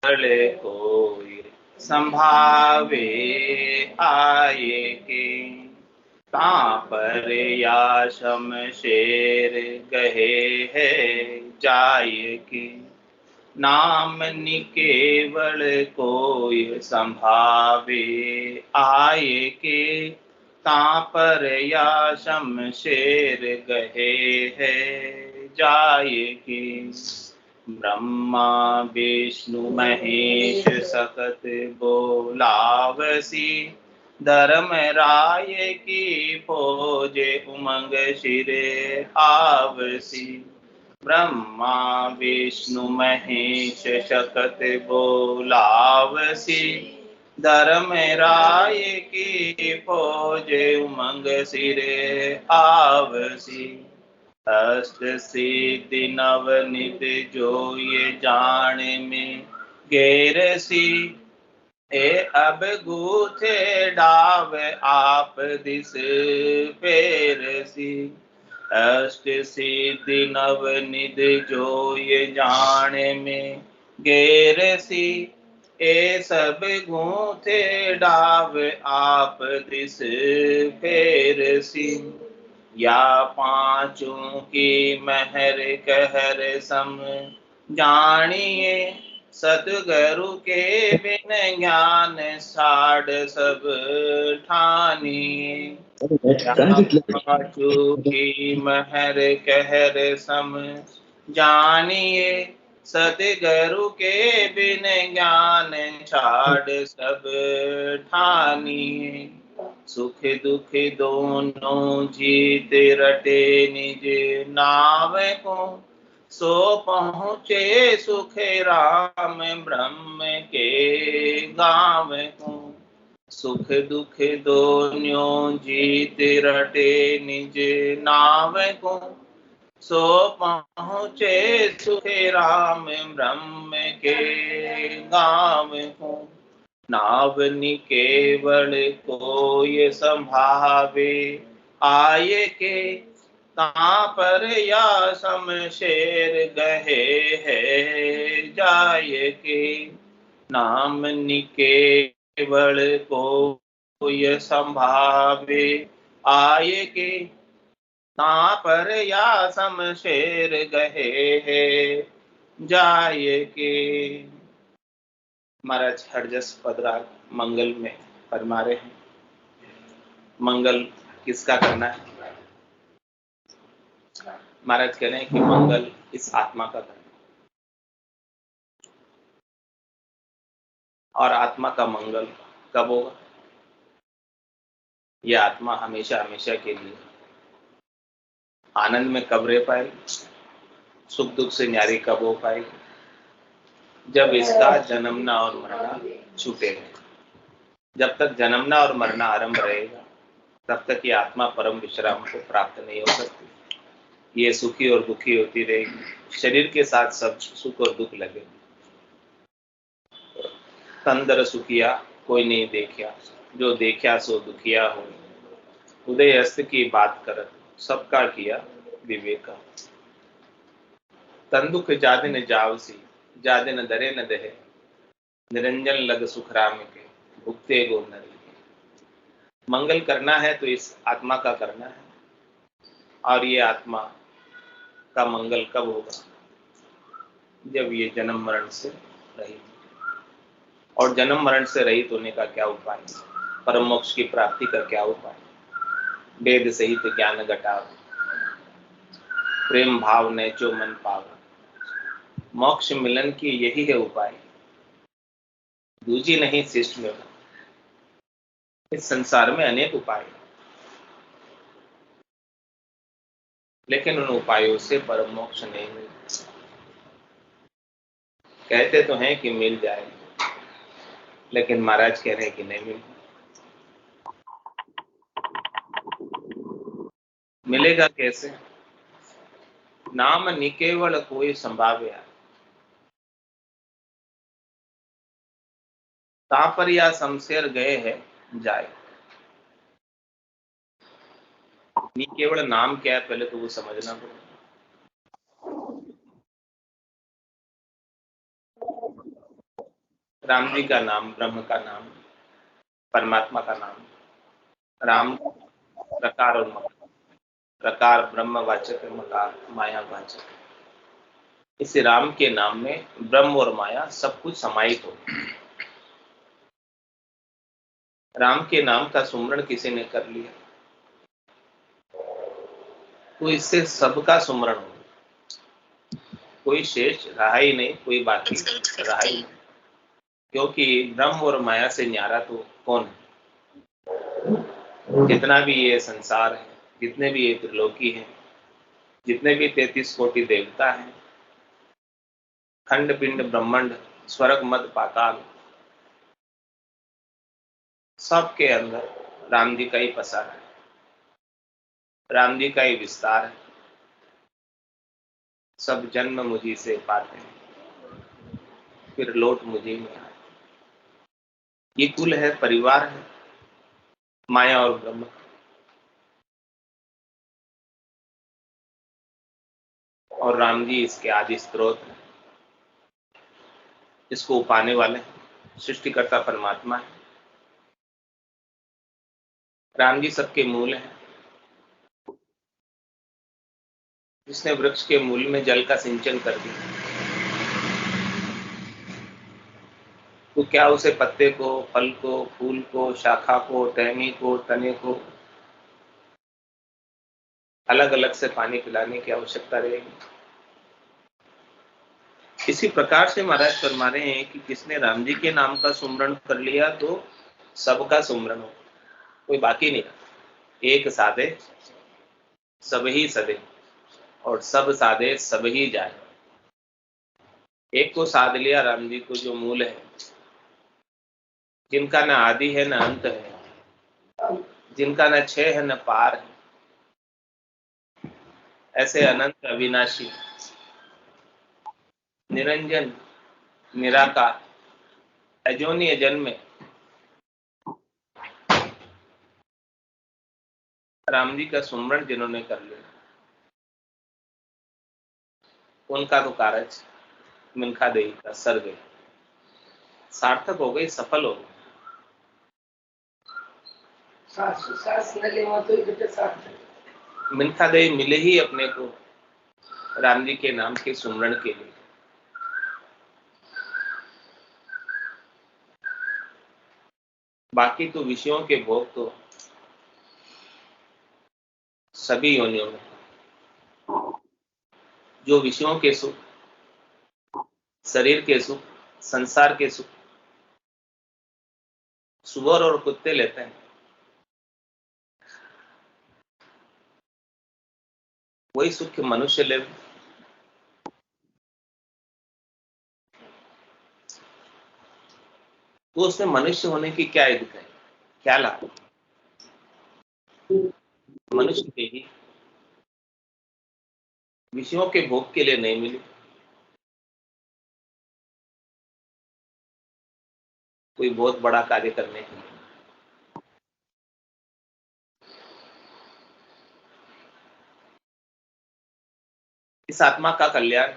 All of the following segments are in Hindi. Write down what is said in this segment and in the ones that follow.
बड़े कोई संभावे आए के, तापर या शमशेर गहे है जाए के। नाम निकेवल कोई संभावे आए के, तापर या शमशेर गहे है जाए के। ब्रह्मा विष्णु महेश सकत बोलावसी, धर्म राय की फौजे उमंग शिरे आवसी। ब्रह्मा विष्णु महेश शकत बोलावसी, धर्म राय की फौजे उमंग सिरे आवसी। अष्ट सिद्धि नवनिध जो ये जान में घेरसी, ए अब गूथे डाव आप दिस फेरसी। अष्ट सिद्धि नवनिध जो ये जान में घेरसी, ए सब गूथे डाव आप दिस फेरसी। या पांचों की महर कहर सम जानिए, सतगुरु के बिन ज्ञान साढ़ सब ठानिए। या पांचों की महर कहर सम जानिए, सतगुरु के बिन ज्ञान छाड़ सब ठानिए। सुख दुख दोनों जीत रटे निज नाव को, सो पहुँचे सुख राम ब्रह्म के गाँव को। सुख दुख दोनों जीत रटे निज नाव को, सो पहुँचे सुख राम ब्रह्म के गाँव को। नाव निकेवल कोई संभावे आए के, तापर या शमशेर गहे है जाए के। नाम निकेवल कोई संभावे आए के, तापर या शमशेर गहे है जाए के। महाराज हरजस पदराग मंगल में फरमा रहे हैं। मंगल किसका करना है? महाराज कह रहे हैं कि मंगल इस आत्मा का करना है, और आत्मा का मंगल कब होगा? यह आत्मा हमेशा हमेशा के लिए आनंद में कब रह पाएगी, सुख दुख से न्यारी कब हो पाएगी? जब इसका जन्मना और मरना छूटेगा। जब तक जन्मना और मरना आरंभ रहेगा, तब तक ये आत्मा परम विश्राम को प्राप्त नहीं हो सकती। ये सुखी और दुखी होती रहेगी, शरीर के साथ सब सुख और दुख लगे। तंदर सुखिया कोई नहीं देखिया, जो देखिया सो दुखिया हो। उदय अस्त की बात करत, सबका किया विवेका। तन दुख जादिन जावसी, जादिन दरे न दहे। निरंजन लग सुख राम के, भुगते गो नरी। मंगल करना है तो इस आत्मा का करना है, और ये आत्मा का मंगल कब होगा? जब ये जन्म मरण से रहित। और जन्म मरण से रहित होने का क्या उपाय? परम मोक्ष की प्राप्ति का क्या उपाय? वेद सहित ज्ञान घटाव, प्रेम भाव नैचो मन पावा। मोक्ष मिलन की यही है उपाय, दूजी नहीं शिष्ट में। इस संसार में अनेक उपाय, लेकिन उन उपायों से परम मोक्ष नहीं मिलता। कहते तो हैं कि मिल जाएगा, लेकिन महाराज कह रहे हैं कि नहीं मिलेगा। मिलेगा कैसे? नाम निकेवल कोई संभाव्य, तापर या शमशेर गए है जाए। निकेवल नाम क्या है, पहले तो वो समझना पड़ेगा। राम जी का नाम ब्रह्म का नाम, परमात्मा का नाम। राम प्रकार और मकार, प्रकार ब्रह्मवाचक है, मकार मायावाचक। इस राम के नाम में ब्रह्म और माया सब कुछ समाहित हो। राम के नाम का सुमरण किसी ने कर लिया तो इससे सबका सुमरण हो, कोई शेष रहा ही नहीं, कोई बाकी रहा ही नहीं, क्योंकि ब्रह्म और माया से न्यारा तो कौन है। जितना भी ये संसार है, जितने भी ये त्रिलोकी है, जितने भी 33 कोटि देवता हैं, खंड पिंड ब्रह्मांड, स्वर्ग मद पाताल, सबके अंदर राम जी का ही पसारा है, राम जी का ही विस्तार है। सब जन्म मुझी से पाते हैं, फिर लौट मुझी में आए। ये कुल है, परिवार है, माया और ब्रह्म। और राम जी इसके आदि स्रोत हैं, इसको पाने वाले सृष्टिकर्ता परमात्मा है। राम जी सबके मूल हैं। जिसने वृक्ष के मूल में जल का सिंचन कर दिया, तो क्या उसे पत्ते को, फल को, फूल को, शाखा को, टहनी को, तने को अलग अलग से पानी पिलाने की आवश्यकता रहेगी? इसी प्रकार से महाराज फरमा रहे हैं कि किसने राम जी के नाम का सुमरण कर लिया तो सबका सुमरण हो, कोई बाकी नहीं रहा। एक साधे सब ही सदे, और सब साधे सब ही जाए। एक को साध लिया राम जी को, जो मूल है, जिनका न आदि है न अंत है, जिनका न क्षय है न पार है, ऐसे अनंत अविनाशी निरंजन निराकार अजोनी अजन्मे राम जी का सुमरण जिन्होंने कर लिया, उनका तो कारज मिनखा देही का सर गई, सार्थक हो गई, सफल हो गई। मिनखा देही मिले ही अपने को राम जी के नाम के सुमरण के लिए। बाकी तो विषयों के भोग तो सभी योनियों में, जो विषयों के सुख, शरीर के सुख, संसार के सुख सुअर और कुत्ते लेते हैं, वही सुख मनुष्य ले। तो उसमें मनुष्य होने की क्या इज्जत है, क्या लाभ? मनुष्य के ही विषयों के भोग के लिए नहीं मिली, कोई बहुत बड़ा कार्य करने के लिए। इस आत्मा का कल्याण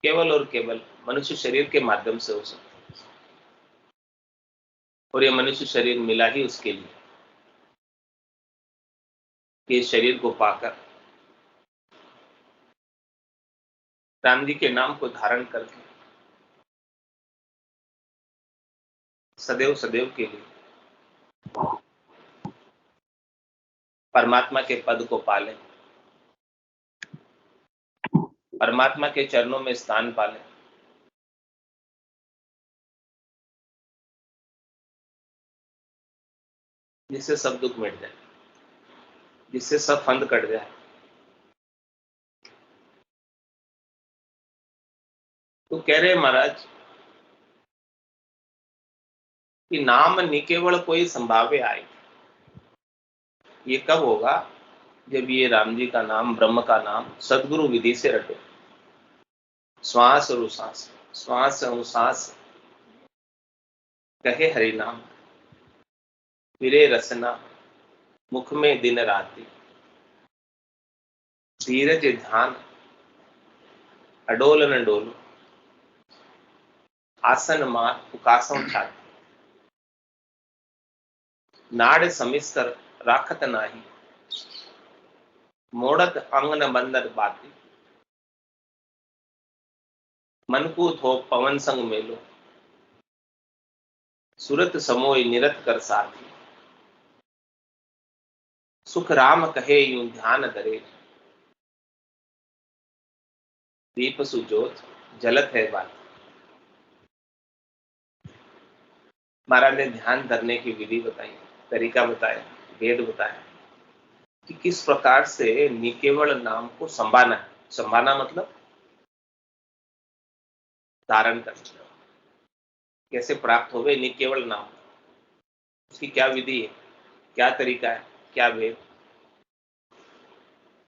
केवल और केवल मनुष्य शरीर के माध्यम से हो सकता है, और यह मनुष्य शरीर मिला ही उसके लिए कि इस शरीर को पाकर राम जी के नाम को धारण करके सदैव सदैव के लिए परमात्मा के पद को पाले, परमात्मा के चरणों में स्थान पाले, जिससे सब दुख मिट जाए, जिससे सब फंद कट जाए। तो कह रहे महाराज कि नाम निकेवल कोई संभावे आए। ये कब होगा? जब ये राम जी का नाम, ब्रह्म का नाम सदगुरु विधि से रटे, श्वास और उश्वास, श्वास और उश्वास कहे हरि नाम, फिरे रसना मुख में दिन राति, धीरज ध्यान अडोल न डोलो, आसन मार उकासों छाती, नाड़ समिस्तर राखत नाही, मोड़त अंगन बंदर बाती, मन को थो पवन संग मेलो, सुरत समोय निरत कर साथी, सुख राम कहे यूं ध्यान धरे, दीप सुजोत जलत है बात। महाराज ने ध्यान धरने की विधि बताई, तरीका बताया, भेद बताया कि किस प्रकार से निकेवल नाम को संभाना है। संभाना मतलब धारण करना। कैसे प्राप्त हो गए निकेवल नाम, उसकी क्या विधि है, क्या तरीका है, क्या भेद,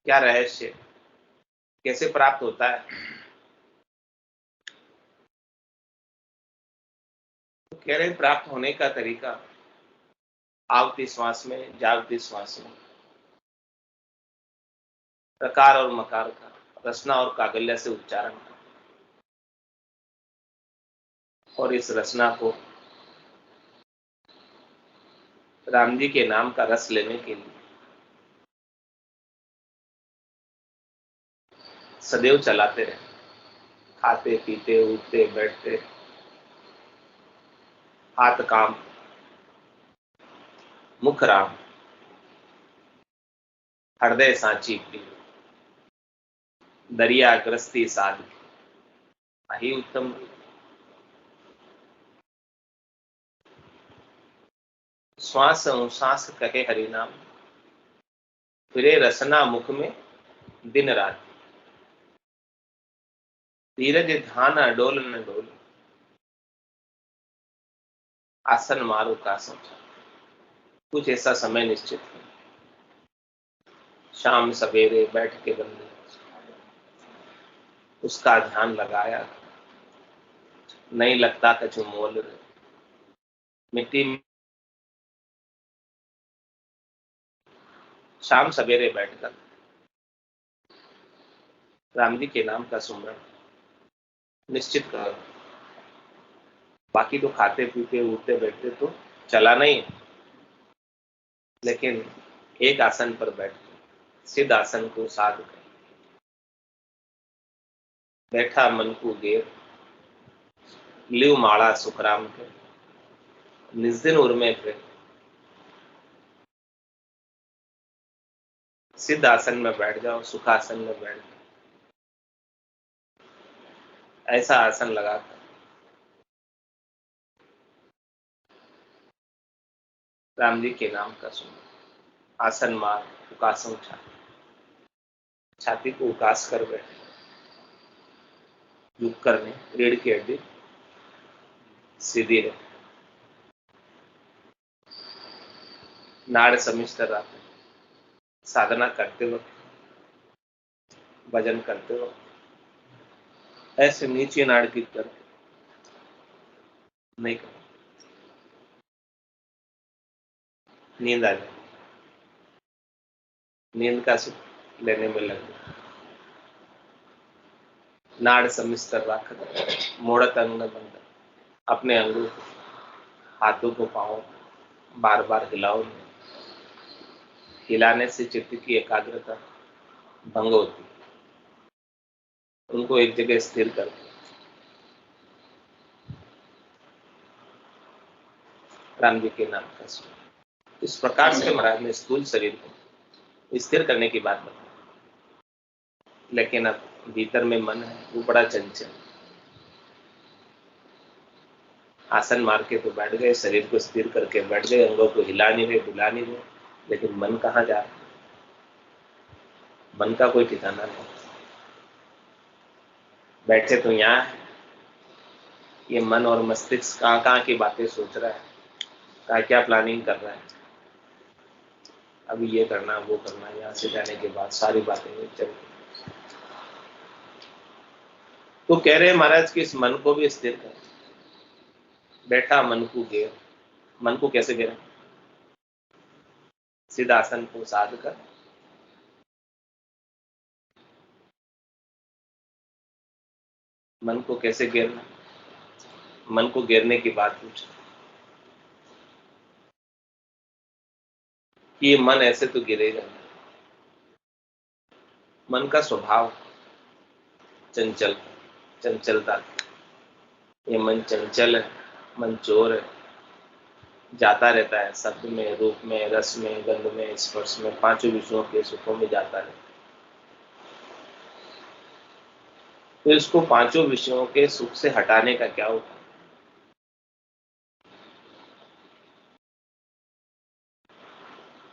क्या रहस्य, कैसे प्राप्त होता है। तो कह रहे प्राप्त होने का तरीका आवती श्वास में, जागती श्वास में, प्रकार और मकार का, रचना और कागल्य से उच्चारण का, और इस रचना को राम जी के नाम का रस लेने के लिए सदैव चलाते रहे। खाते पीते उठते बैठते, हाथ काम, मुख राम, हृदय सांची प्रिय, दरिया ग्रस्ती साध, यही उत्तम। श्वास सांस कहे हरि नाम, फिरे रसना मुख में दिन रात, धीरज ध्यान डोल न डोल, आसन मारो का समझा। कुछ ऐसा समय निश्चित है, शाम सवेरे बैठ के बंदे उसका ध्यान लगाया, नहीं लगता कछु मोल रे, मिट्टी में शाम सवेरे बैठकर राम जी के नाम का सुमरण निश्चित करो। बाकी तो खाते पीते उठते बैठते तो चला नहीं, लेकिन एक आसन पर बैठ सिद्ध आसन को साध कर बैठा मन को गेर, लिव माड़ा सुखराम के, निज दिन उर्मे पे सिद्ध आसन में बैठ जाओ, सुखासन में बैठ जाओ। ऐसा आसन लगाकर राम जी के नाम का सुनो। आसन मार उकासों छाती, छाती को उकास कर बैठे, झुक कर नहीं, रीढ़ की हड्डी सीधी रहे, नाड़ समिष्ट रखे। साधना करते वक्त, भजन करते वक्त ऐसे नीचे नाड़ की करके नहीं करो, नींद आ जाए, नींद का सुख लेने में लग जाए। नाड़ समिष्ट रख, मोड़त अंग बंद, अपने अंगों को, हाथों को, पाओ बार बार हिलाओ नहीं। हिलाने से चित्त की एकाग्रता भंग होती है। उनको एक जगह स्थिर कर राम जी के नाम का स्मरण। इस प्रकार से महाराज ने स्थूल शरीर को स्थिर करने की बात बताई, लेकिन अब भीतर में मन है वो बड़ा चंचल। आसन मार के तो बैठ गए, शरीर को स्थिर करके बैठ गए, अंगों को हिला नहीं रहे, डुला नहीं रहे, लेकिन मन कहाँ जा रहा? मन का कोई ठिकाना नहीं। बैठे तो यहाँ है, ये मन और मस्तिष्क कहाँ कहाँ की बातें सोच रहा है, क्या क्या प्लानिंग कर रहा है, अभी ये करना वो करना, यहाँ से जाने के बाद सारी बातें चल। तो कह रहे हैं महाराज कि इस मन को भी स्थिर कर। बैठा मन को घेर, मन को कैसे घेरा? सिद्धासन को साध कर मन को कैसे घेरना? मन को गिरने की बात पूछ, कि ये मन ऐसे तो गिरेगा। मन का स्वभाव चंचल, चंचलता। ये मन चंचल है, मन चोर है, जाता रहता है शब्द में, रूप में, रस में, गंध में, स्पर्श में, पांचों विषयों के सुखों में जाता रहता है। तो इसको पांचों विषयों के सुख से हटाने का क्या उपाय?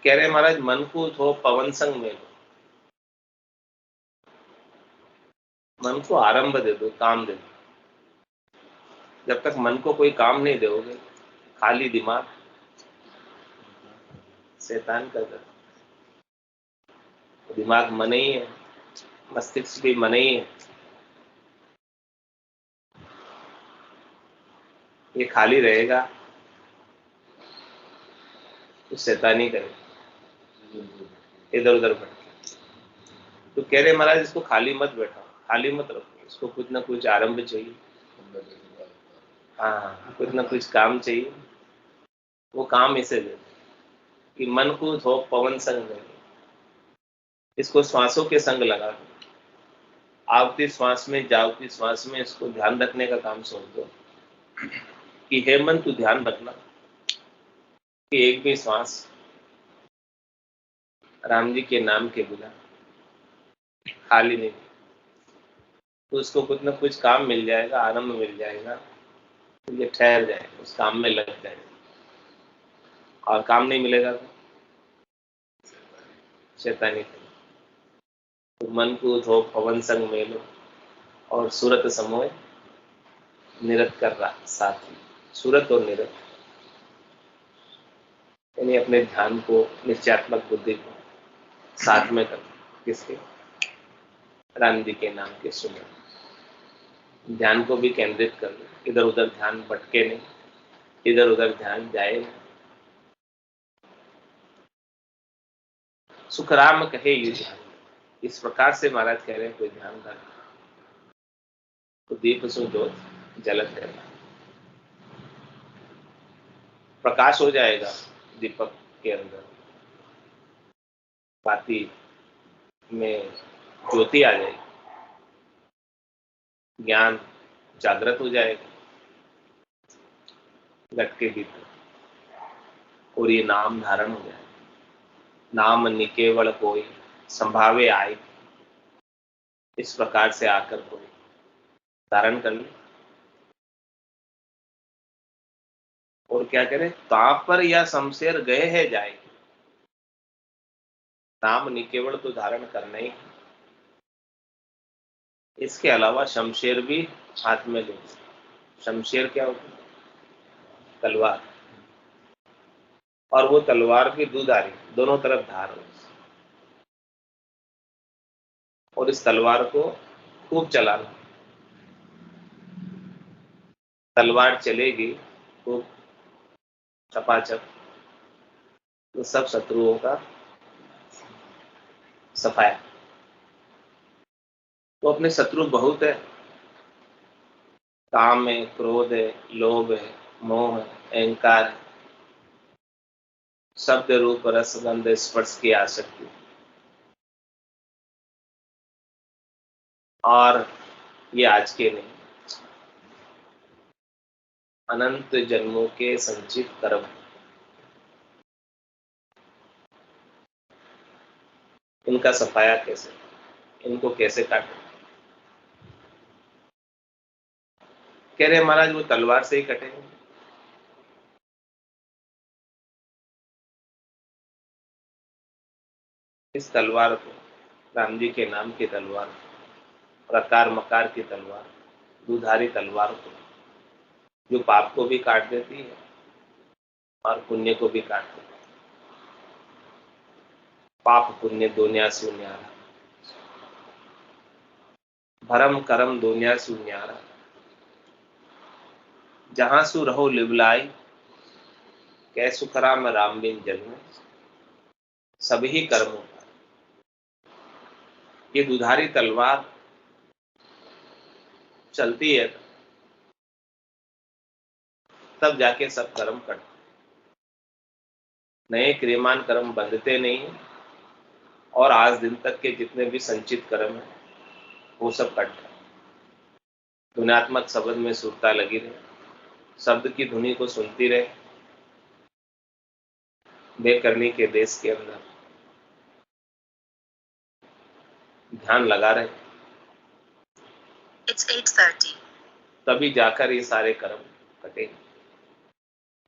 कह रहे महाराज, मन को थो पवन संग में लो, मन को आरंभ दे दो, काम दे दो। जब तक मन को कोई काम नहीं दोगे, खाली दिमाग शैतान का घर। दिमाग मन ही है, मस्तिष्क भी मन ही है, ये खाली रहेगा तो शैतानी करेगा, इधर उधर भटके। तो कह रहे महाराज, इसको खाली मत बैठाओ, खाली मत रखो, इसको कुछ ना कुछ आरंभ चाहिए। हाँ, कुछ ना कुछ काम चाहिए। वो काम इसे दे कि मन को थो पवन संग में, इसको श्वासों के संग लगा दो। आवती श्वास में, जावती श्वास में इसको ध्यान रखने का काम सौंप दो कि हे मन, तू ध्यान रखना कि एक भी श्वास राम जी के नाम के बिना खाली नहीं। तो उसको कुछ ना कुछ काम मिल जाएगा, आनंद मिल जाएगा, तो ये ठहर जाएगा, उस काम में लग जाएगा। और काम नहीं मिलेगा तो शैतानी करेगा। तो मन को धो पवन संग में लो, और सूरत समोय निरत कर रहा साथ ही। सूरत और निरत यानी अपने ध्यान को, निश्चयात्मक बुद्धि को साथ में कर, किसके? राम जी के नाम के सुमरण। ध्यान को भी केंद्रित कर लो, इधर उधर ध्यान भटके नहीं, इधर उधर ध्यान जाए नहीं। सुखराम कहे ये ध्यान, इस प्रकार से महाराज कह रहे हैं कोई ध्यान कर तो दीप सो ज्योत जलत रहना, प्रकाश हो जाएगा दीपक के अंदर, बाती में ज्योति आ जाएगी, ज्ञान जागृत हो जाएगा घट के भीतर, और ये नाम धारण हो जाएगा। नाम निकेवल कोई संभावे आए, इस प्रकार से आकर कोई धारण कर ले। और क्या करे? ताप पर या शमशेर गए है जाए, नाम निकेवल तो धारण करना ही, इसके अलावा शमशेर भी हाथ में ले। शमशेर क्या होती है? तलवार। और वो तलवार की दुधारी, दोनों तरफ धार हो, और इस तलवार को खूब चलाना। तलवार चलेगी खूब चपाचप, तो सब शत्रुओं का सफाया। तो अपने शत्रु बहुत है, काम है, क्रोध है, लोभ है, मोह है, अहंकार है, शब्द रूप रस गंध स्पर्श की आसक्ति, और ये आज के नहीं, अनंत जन्मों के संचित कर्म। इनका सफाया कैसे, इनको कैसे काटे? कह रहे महाराज, वो तलवार से ही कटेंगे। इस तलवार को, राम जी के नाम की तलवार, प्रकार मकार की तलवार, दुधारी तलवार को, जो पाप को भी काट देती है और पुण्य को भी काट देती है। पाप पुण्य दुनिया सुन्यारा, भरम करम दुनिया सुन्यारा, जहां सु रहो लिबलाई, कै सुखराम राम बिन जग में, सभी कर्मों का। ये दुधारी तलवार चलती है तब जाके सब कर्म कटते। नए क्रियमान कर्म बंधते नहीं हैं, और आज दिन तक के जितने भी संचित कर्म हैं वो सब कट गए। धुनात्मक शब्द में सुरता लगी रहे, शब्द की धुनी को सुनती रहे, बेकरनी के देश के अंदर ध्यान लगा रहे। It's 8:30. तभी जाकर ये सारे कर्म कटेंगे।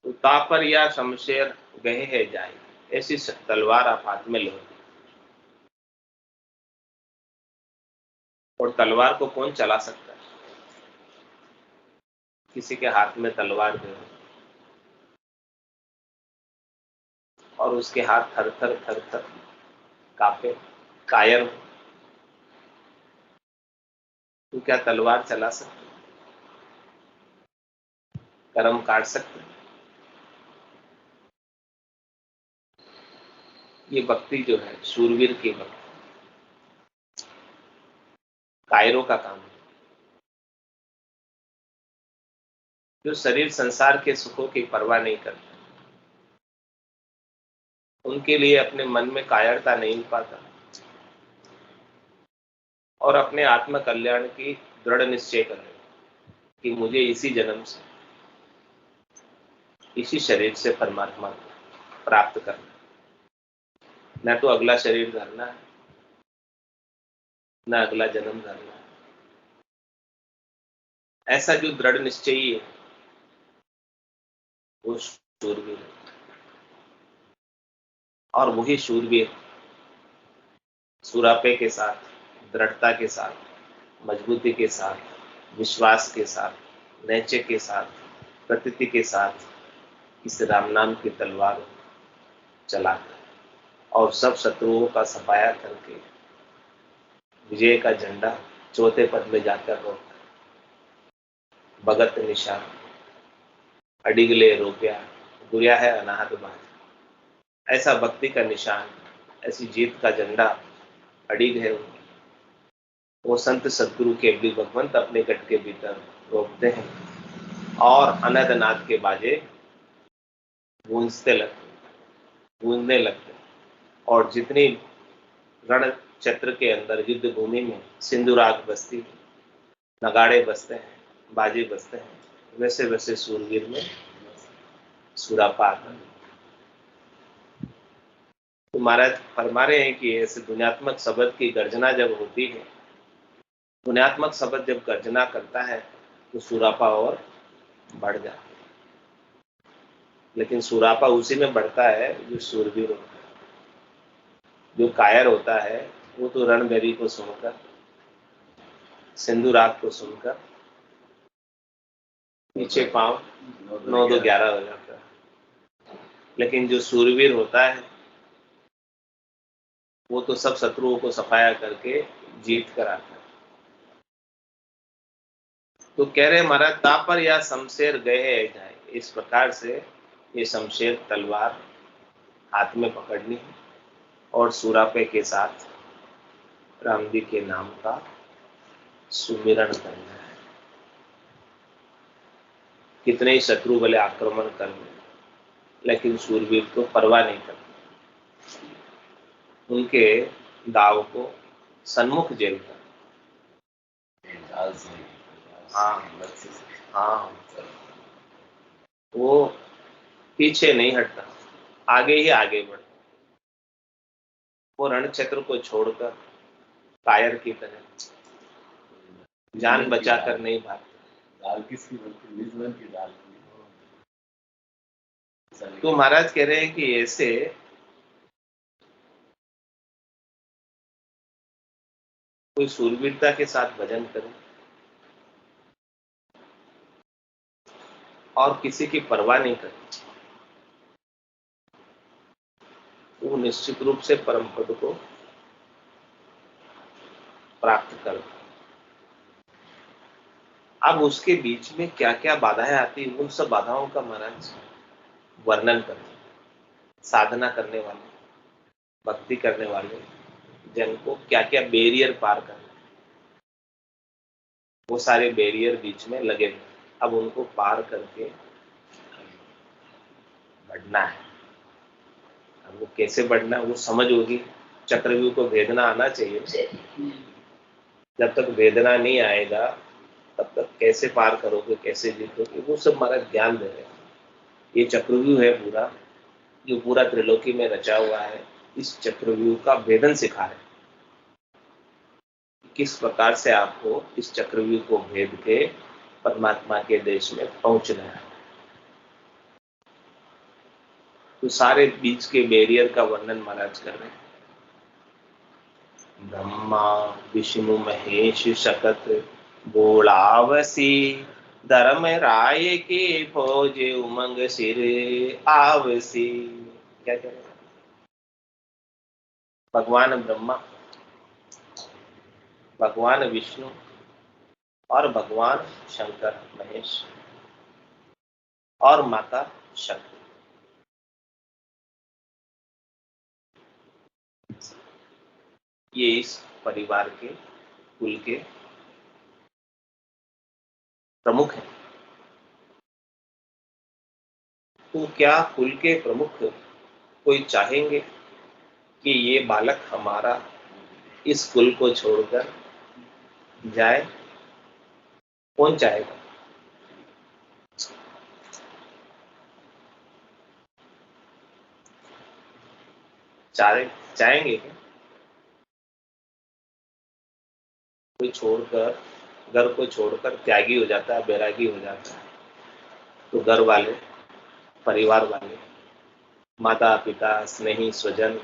तो तापर या शमशेर गए है जाए, ऐसी तलवार आप हाथ में लो। और तलवार को कौन चला सकता है? किसी के हाथ में तलवार दे और उसके हाथ थर थर कांपे, कायर हो, तो क्या तलवार चला सकते? कर्म काट सकते? ये भक्ति जो है शूरवीर की भक्ति, कायरों का काम है। जो शरीर संसार के सुखों की परवाह नहीं करते, उनके लिए अपने मन में कायरता नहीं पाता और अपने आत्म कल्याण की दृढ़ निश्चय करे कि मुझे इसी जन्म से, इसी शरीर से परमात्मा को प्राप्त करना, न तो अगला शरीर धरना है, न अगला जन्म धरना है। ऐसा जो दृढ़ निश्चयी है वो शूरवीर है। और वही शूरवीर सुरापे के साथ, दृढ़ता के साथ, मजबूती के साथ, विश्वास के साथ, नैचे के साथ, प्रतीति के साथ इस राम नाम की तलवार चलाकर और सब शत्रुओं का सफाया करके विजय का झंडा चौथे पद में जाकर रोक, भगत निशा अडिगले रोप्या, गुरिया है अनाहत बाज। ऐसा भक्ति का निशान, ऐसी जीत का झंडा अडिग है। वो संत सदगुरु के भी भगवंत अपने गट के भीतर रोकते हैं और अनदनाद के बाजे गूंजने लगते और जितनी रण क्षेत्र के अंदर युद्ध भूमि में सिंधुराग बजती, नगाड़े बजते हैं, बाजे बजते हैं, वैसे वैसे सूरवीर में सुरापा आता है। तो महाराज फरमा रहे हैं कि ऐसे दुनियात्मक शब्द की गर्जना जब होती है, दुनियात्मक शब्द जब गर्जना करता है तो सुरापा और बढ़ जाता है। लेकिन सुरापा उसी में बढ़ता है जो सूरवीर होता है। जो कायर होता है वो तो रणबेरी को सुनकर, सिंधुराग को सुनकर पीछे पांव 9-2-11 हो जाता है। लेकिन जो सूरवीर होता है वो तो सब शत्रुओं को सफाया करके जीत कर आता है। तो कह रहे महाराज तापर या शमशेर गए जाए, इस प्रकार से ये शमशेर तलवार हाथ में पकड़नी है और सुरापे के साथ राम जी के नाम का सुमिरण करना है। कितने ही शत्रु भले आक्रमण कर ले, लेकिन सूरवीर तो परवाह नहीं करते, उनके दाव को सन्मुख झेलकर, हाँ, वो पीछे नहीं हटता, आगे ही आगे बढ़ता। वो रण क्षेत्र को छोड़कर कायर की तरह जान बचाकर नहीं भागता। दाल किसकी बनती? निजमन की दाल। तो महाराज कह रहे हैं कि ऐसे कोई सूरवीरता के साथ भजन करे और किसी की परवाह नहीं करे, तो वो निश्चित रूप से परम पद को प्राप्त कर। अब उसके बीच में क्या क्या बाधाएं आती है, उन सब बाधाओं का महाराज वर्णन करें। साधना करने वाले, भक्ति करने वाले जन को क्या क्या बैरियर पार करना, वो सारे बैरियर बीच में लगे हुए, अब उनको पार करके बढ़ना है। अब वो कैसे बढ़ना, वो समझ होगी, चक्रव्यूह को भेदना आना चाहिए। जब तक वेदना नहीं आएगा तब तक कैसे पार करोगे, कैसे जीतोगे, वो सब हमारा ज्ञान दे रहे हैं। ये चक्रव्यूह है पूरा, जो पूरा त्रिलोकी में रचा हुआ है, इस चक्रव्यूह का भेदन सिखा रहे हैं। किस प्रकार से आपको इस चक्रव्यूह को भेद के परमात्मा के देश में पहुंचना है। तो सारे बीच के बैरियर का वर्णन महाराज कर रहे हैं। ब्रह्मा विष्णु महेश शकत बोलावसी, धर्म राय की फौज उमंग सिर आवसी। क्या कह रहे हैं? भगवान ब्रह्मा, भगवान विष्णु और भगवान शंकर महेश और माता शक्ति, ये इस परिवार के कुल के प्रमुख हैं। तो क्या कुल के प्रमुख कोई चाहेंगे कि ये बालक हमारा इस कुल को छोड़कर जाए? कौन चाहेगा? चाहेंगे क्या? कोई छोड़कर, घर को छोड़कर त्यागी हो जाता है, बैरागी हो जाता है, तो घर वाले, परिवार वाले, माता पिता, स्नेही स्वजन,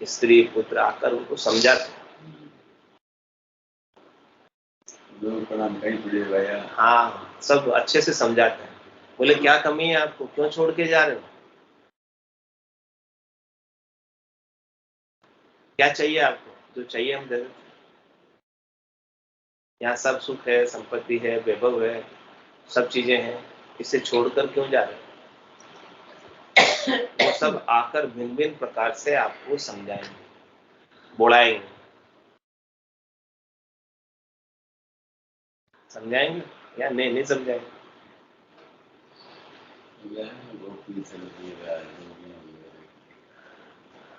स्त्री पुत्र आकर उनको समझाते हैं। हाँ, सब अच्छे से समझाते हैं। बोले क्या कमी है आपको, क्यों छोड़ के जा रहे हो, क्या चाहिए आपको, जो चाहिए हम दे देते हैं। यहाँ सब सुख है, संपत्ति है, वैभव है, सब चीजें हैं, इसे छोड़कर क्यों जा रहे हो? वो सब आकर भिन्न भिन्न प्रकार से आपको समझाएंगे, बोलाएंगे। समझाएंगे या नहीं समझाएंगे?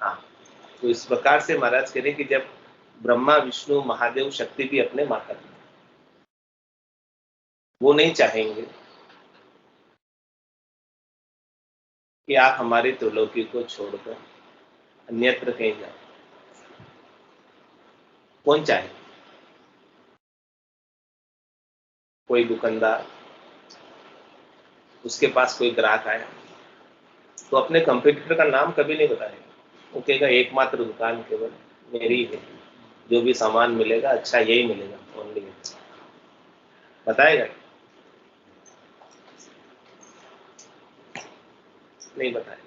हाँ, तो इस प्रकार से महाराज कह रहे कि जब ब्रह्मा विष्णु महादेव शक्ति भी अपने माता पिता, वो नहीं चाहेंगे कि आप हमारी त्रिलोकी को छोड़कर अन्यत्र कहीं जाओ। कौन चाहे? कोई दुकानदार, उसके पास कोई ग्राहक आया तो अपने कंपटीटर का नाम कभी नहीं बताएगा। वो कहेगा एकमात्र दुकान केवल मेरी है, जो भी सामान मिलेगा अच्छा यही मिलेगा, ओनली बताएगा? नहीं बताएगा।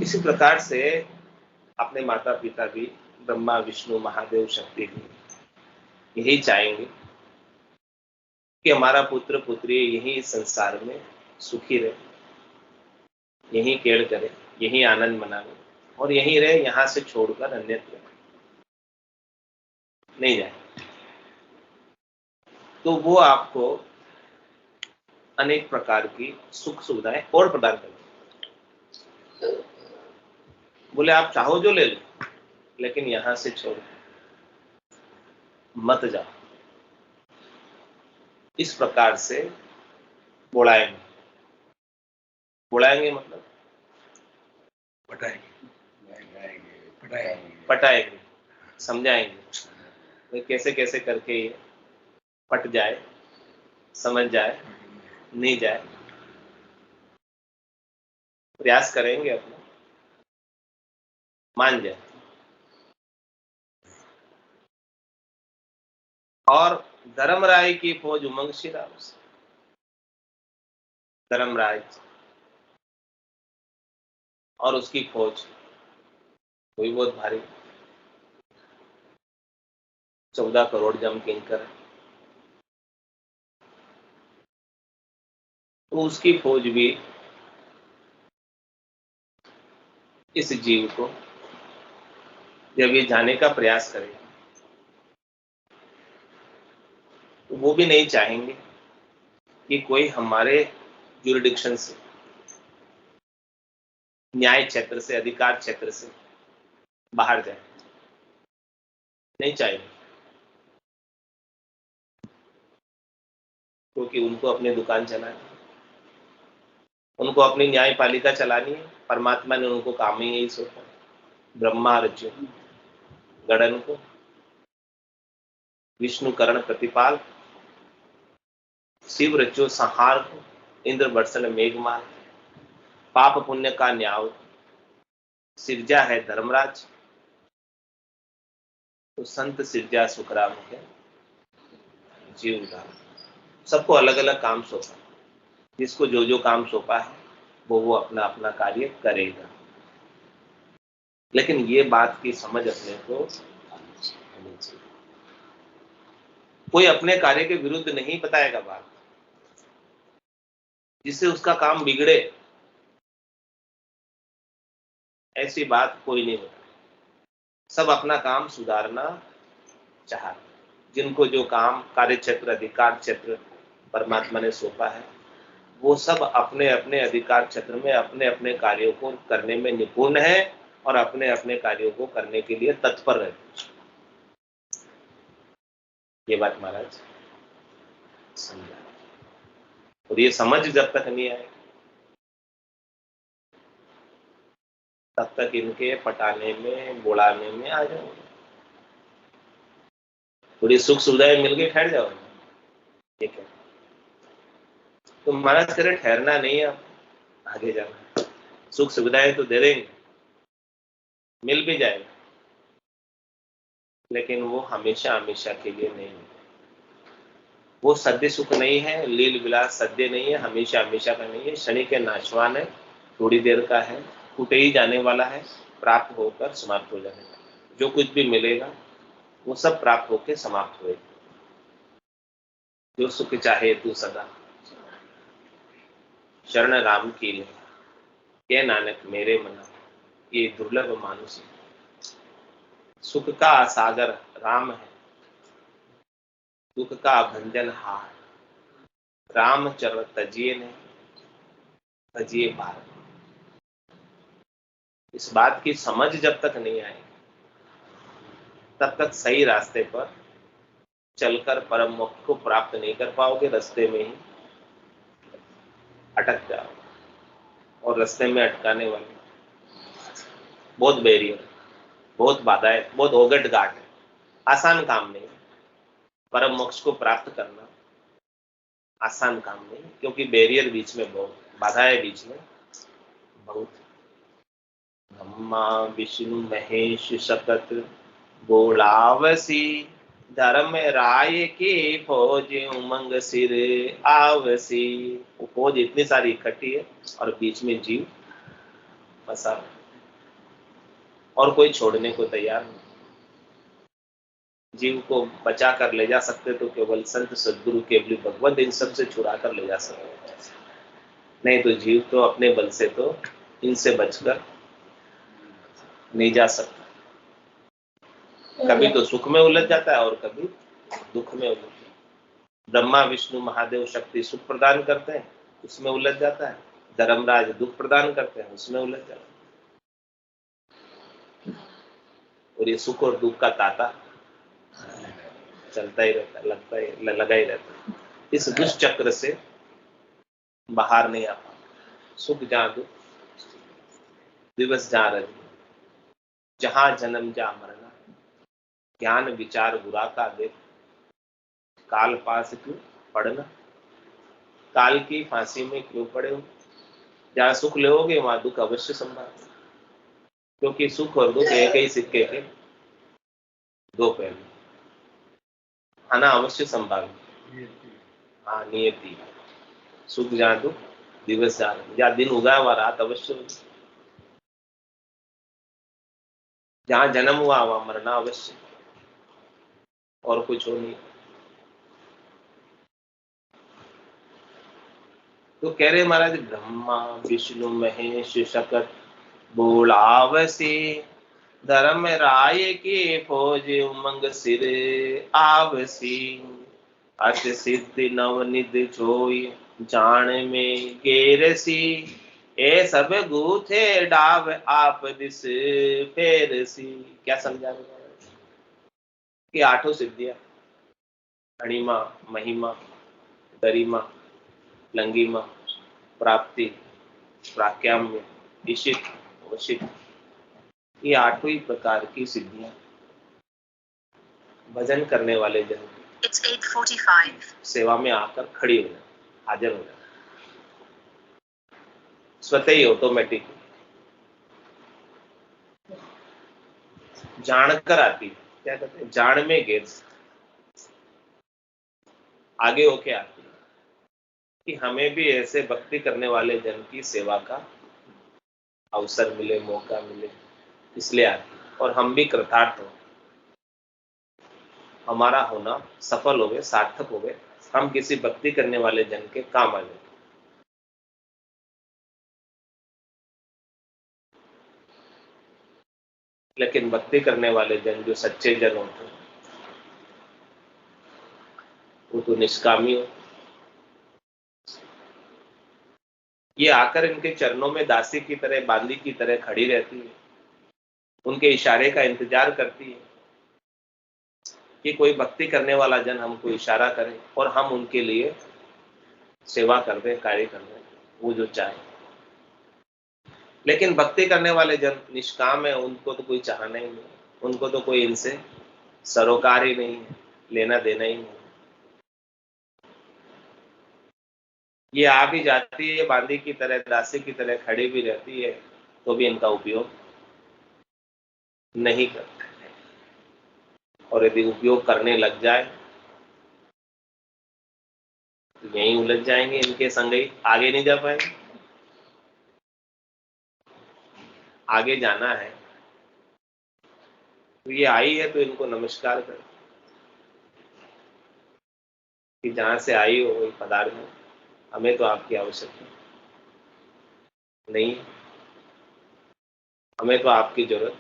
इसी प्रकार से अपने माता पिता भी, ब्रह्मा विष्णु महादेव शक्ति भी यही चाहेंगे कि हमारा पुत्र पुत्री यही इस संसार में सुखी रहे, यही केड़ करे, यही आनंद मनावे और यही रहे, यहां से छोड़कर अन्यत्र नहीं जाए। तो वो आपको अनेक प्रकार की सुख सुविधाएं और प्रदान करेंगे। बोले आप चाहो जो ले लो, लेकिन यहां से छोड़ मत जाओ। इस प्रकार से बुलाएंगे। बुलाएंगे मतलब पटाएंगे, समझाएंगे। तो कैसे कैसे करके ये पट जाए, समझ जाए, नहीं जाए, प्रयास करेंगे अपना, मान जाए। और धर्मराय की फौज उमंग शिरा, धर्मराय और उसकी फौज कोई बहुत भारी, 14 करोड़ जम किंकर, तो उसकी फौज भी इस जीव को जब ये जाने का प्रयास करे तो वो भी नहीं चाहेंगे कि कोई हमारे जुरिडिक्शन से, न्याय क्षेत्र से, अधिकार क्षेत्र से बाहर जाए, नहीं चाहिए, क्योंकि उनको अपनी दुकान चलानी, उनको अपनी न्यायपालिका चलानी है। परमात्मा ने उनको काम ही यही सौंपा, ब्रह्मा रचो गणन को, विष्णु करण प्रतिपाल, शिव रचो संहार को, इंद्र बरसन मेघमाल, पाप पुण्य का न्याय, सिरजा है धर्मराज, तो संत सिरजा सुखराम के जीव धाम। सबको अलग अलग काम सौंपा, जिसको जो जो काम सौंपा है वो अपना अपना कार्य करेगा। लेकिन ये बात की समझ अपने को होनी चाहिए। कोई अपने कार्य के विरुद्ध नहीं बताएगा बात, जिससे उसका काम बिगड़े, ऐसी बात कोई नहीं बताए। सब अपना काम सुधारना चाहते, जिनको जो काम कार्य क्षेत्र, अधिकार क्षेत्र परमात्मा ने सौंपा है, वो सब अपने अपने अधिकार क्षेत्र में अपने अपने कार्यों को करने में निपुण है और अपने अपने कार्यों को करने के लिए तत्पर रहते। ये बात महाराज समझा, और ये समझ जब तक नहीं आए तब तक इनके पटाने में, बुलाने में आ जाओगे। थोड़ी सुख सुविधाएं मिल गई, ठहर जाओगे, ठीक है। तो महाराज कह रहे ठहरना नहीं है, आगे जाना। सुख सुविधाएं तो दे देंगे, मिल भी जाएगा, लेकिन वो हमेशा हमेशा के लिए नहीं है। वो सद्य सुख नहीं है, लील विलास सद्य नहीं है, हमेशा हमेशा का नहीं है, क्षणिक के नाशवान है, थोड़ी देर का है, टूटे ही जाने वाला है, प्राप्त होकर समाप्त हो जाने वाला। जो कुछ भी मिलेगा वो सब प्राप्त होकर समाप्त होएगा। जो सुख चाहे तू सदा शरण राम की ले, के नानक मेरे मना, ये दुर्लभ मानुष। सुख का सागर राम है, दुख का भंजन हार, राम चरण तजिए ने तजिए पार। इस बात की समझ जब तक नहीं आए तब तक सही रास्ते पर चलकर परम मोक्ष को प्राप्त नहीं कर पाओगे, रास्ते में ही अटक जाओगे। और रास्ते में अटकाने वाले बहुत बैरियर, बहुत बाधाएं, बहुत ओगट घाट है, आसान काम नहीं। परम मोक्ष को प्राप्त करना आसान काम नहीं, क्योंकि बैरियर बीच में बहुत, बाधाएं बीच में बहुत। ब्रह्मा विष्णु महेश सतत बोलावसी, धर्म राय की फौज उमंग सिर आवसी। वो फौज इतनी सारी इकट्ठी है और बीच में जीव फंसा, और कोई छोड़ने को तैयार नहीं। जीव को बचा कर ले जा सकते तो केवल संत सद्गुरु केवल भगवत इन सब से छुड़ा कर ले जा सकते, नहीं तो जीव तो अपने बल से तो इनसे बचकर नहीं जा सकता। कभी तो सुख में उलझ जाता है और कभी दुख में उलझ जाता है। ब्रह्मा विष्णु महादेव शक्ति सुख प्रदान करते हैं, उसमें उलझ जाता है। धर्मराज दुख प्रदान करते हैं, उसमें उलझ जाता है। और ये सुख और दुख का ताता चलता ही रहता, लगता ही लगा ही रहता। इस दुष्चक्र से बाहर नहीं आ पाता। सुख जहां दुख, दिवस जहां रवि, जहां जन्म जहां मरना, ज्ञान विचार बुरा का देख, काल पास क्यों पड़ना, काल की फांसी में क्यों पड़े हो। जहां सुख लोगे वहां दुख अवश्य संभाल, क्योंकि सुख और दुख एक ही सिक्के के दो पहलू। आना अवश्य संभाल, हाँ नियति। सुख जहां दुख, दिवस जहां दिन उगा हुआ रात अवश्य होगी। जहां जन्म हुआ वहां मरना अवश्य, और कुछ हो नहीं। तो कह रहे महाराज ब्रह्मा विष्णु महेश शकट बोलावसी, धर्म राय की फौज उमंग सिर आवसी। अत सिद्धि नवनिध जोई, जान में गेरसी ए सब गूथे डाव आप दिस फेरसी। क्या समझा कि आठों सिद्धियां अणिमा, महिमा, गरिमा, लंगिमा, प्राप्ति, प्राक्याम्य, ईशित, वशित, ये आठों ही प्रकार की सिद्धियां भजन करने वाले जन It's 8:45 सेवा में आकर खड़ी हो जाए, हाजिर हो जाए, स्वतः ही ऑटोमेटिक जानकर आती है। क्या कहते हैं, जान में गेर आगे होके आती है कि हमें भी ऐसे भक्ति करने वाले जन की सेवा का अवसर मिले, मौका मिले, इसलिए आती है। और हम भी कृतार्थ हो, हमारा होना सफल हो गए, सार्थक हो गए, हम किसी भक्ति करने वाले जन के काम आ गए। लेकिन भक्ति करने वाले जन जो सच्चे जन होते हैं वो तो निष्कामी हो, ये आकर इनके चरणों में दासी की तरह, बांदी की तरह खड़ी रहती है, उनके इशारे का इंतजार करती है कि कोई भक्ति करने वाला जन हमको इशारा करे और हम उनके लिए सेवा कर दें, कार्य कर दें, वो जो चाहे। लेकिन भक्ति करने वाले जन निष्काम है, उनको तो कोई चाहना ही नहीं, उनको तो कोई इनसे सरोकार ही नहीं है, लेना देना ही नहीं। ये आ भी जाती है बांदी की तरह, दासी की तरह खड़ी भी रहती है, तो भी इनका उपयोग नहीं करते हैं। और यदि उपयोग करने लग जाए तो यहीं उलझ जाएंगे, इनके संग ही आगे नहीं जा पाएंगे। आगे जाना है तो ये आई है तो इनको नमस्कार कर कि जहां से आई हो वही पधार में, हमें तो आपकी आवश्यकता नहीं, हमें तो आपकी जरूरत।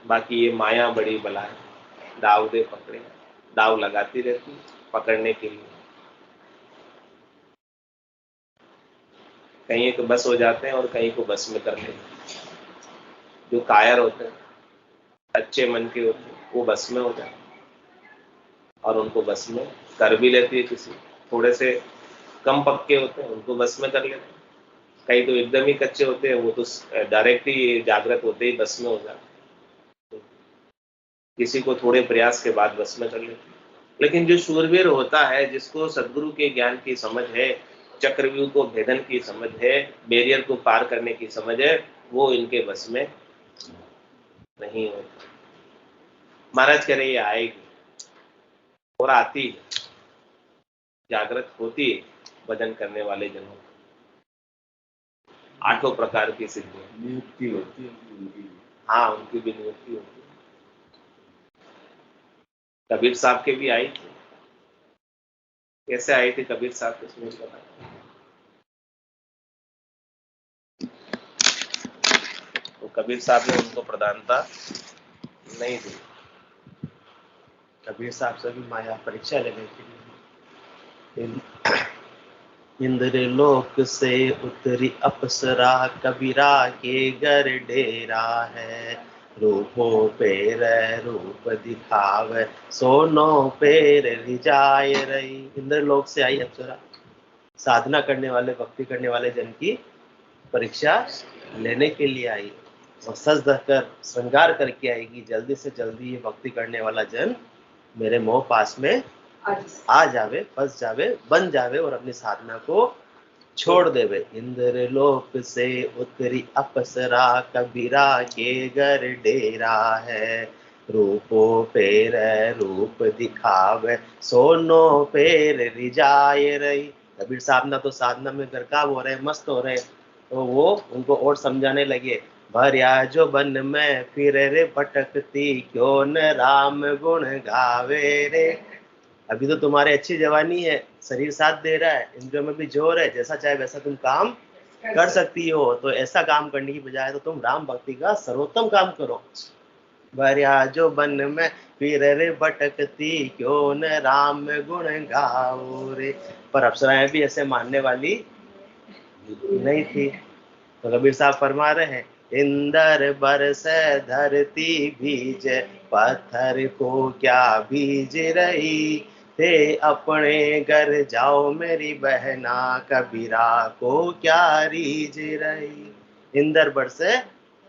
बाकी ये माया बड़ी बला है, दाव दे पकड़े, दाव लगाती रहती पकड़ने के लिए। कहीं तो बस हो जाते हैं और कहीं को बस में कर लेते हैं। जो कायर होते हैं, अच्छे मन के होते हैं, वो बस में हो जाते हैं और उनको बस में कर भी लेती है किसी। थोड़े से कम पक्के होते हैं, उनको बस में कर लेते हैं। कई तो एकदम ही कच्चे होते हैं, वो तो डायरेक्ट ही जागृत होते ही बस में हो जाते हैं। किसी को थोड़े प्रयास के बाद बस में कर लेते हैं। लेकिन जो शूरवीर होता है, जिसको सदगुरु के ज्ञान की समझ है, चक्रव्यूह को भेदन की समझ है, बैरियर को पार करने की समझ है, वो इनके बस में नहीं होता। महाराज कह रहे ये आएगी और आती है, जागृत होती है भजन करने वाले जनों। आठों प्रकार की सिद्धियां नियुक्ति होती है, हाँ उनकी भी नियुक्ति होती है। कबीर साहब के भी आई थी। कैसे आई थी कबीर साहब के, समझ बताया। तो कबीर साहब ने उनको प्रधानता नहीं दी। कबीर साहब से भी माया परीक्षा लेने के लिए इंद्र लोक से उतरी अप्सरा, कबीरा के घर डेरा है। रूपो पेर रूप दिखावे, सोनो पेर रिजाय रही। इंद्र लोक से आई अप्सरा, साधना करने वाले, भक्ति करने वाले जन की परीक्षा लेने के लिए आई और सज धकर श्रृंगार करके आएगी। जल्दी से जल्दी ये भक्ति करने वाला जन मेरे मोह पास में आ जावे, फंस जावे, बन जावे और अपनी साधना को छोड़ देवे। इंद्र लोक से उतरी अप्सरा, कबीरा के घर डेरा है। रूपो पेर रूप दिखावे, सोनो पेर रिजाए रही। कबीर साहब ना तो साधना में गरकाव हो रहे, मस्त हो रहे, तो वो उनको और समझाने लगे। भरिया जो बन में फिर रे भटकती, क्यों न राम गुण गावे रे। अभी तो तुम्हारे अच्छी जवानी है, शरीर साथ दे रहा है, इंद्रियों में भी जोर है, जैसा चाहे वैसा तुम काम कर सकती हो। तो ऐसा काम करने की बजाय तो तुम राम भक्ति का सर्वोत्तम काम करो। भरिया जो बन में फिर रे भटकती, क्यों न राम गुण गाओ रे। पर अप्सराएं भी ऐसे मानने वाली नहीं थी। तो कबीर साहब फरमा रहे हैं, इंदर बरस धरती बीज, पत्थर को क्या बीज रही, थे अपने घर जाओ मेरी बहना, कबीरा को क्या रीझ रही। इंदर बरसे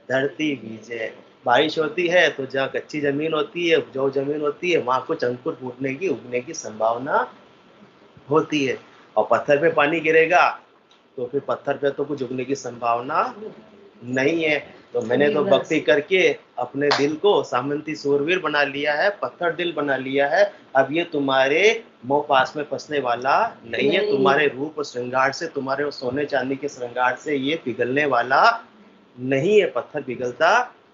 धरती बीज है, बारिश होती है तो जहाँ कच्ची जमीन होती है, उपजाऊ जमीन होती है, वहां कुछ अंकुर फूटने की, उगने की संभावना होती है। और पत्थर पे पानी गिरेगा तो फिर पत्थर पे तो कुछ उगने की संभावना नहीं है। तो मैंने तो भक्ति करके अपने दिल को सामंती सूरवीर बना लिया है, पत्थर दिल बना लिया है। अब ये तुम्हारे मोह पास में फंसने वाला नहीं है, तुम्हारे रूप और श्रृंगार से, तुम्हारे सोने चांदी के श्रृंगार से ये पिघलने वाला नहीं है, पत्थर पिघलता